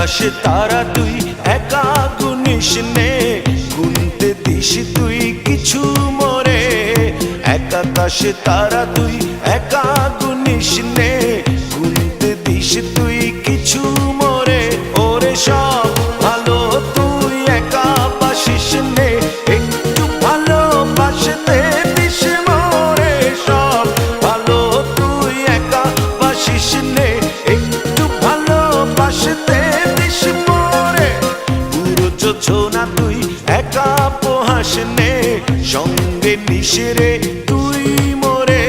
আকাশে তারা তুই একা গুনিস নে, গুনতে দিস তুই কিছু মোরে। এক আকাশে তারা তুই একা গুনিস নে, গুনতে দিস তুই কিছু মোরে। ওরে সব ভালো তুই একা বাসিস নে, একটু ভালোবাসতে দিস মোরে। সব ভালো তুই একা বাসিস নে, একটু ভালোবাসতে দিস মোরে। পুরো যোছনা তুই একা পোহাস নে, সঙ্গে নিশরে তুই মোরে।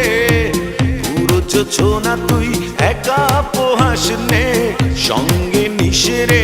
পুরো যোছনা তুই একা পোহাস নে, সঙ্গে নিশরে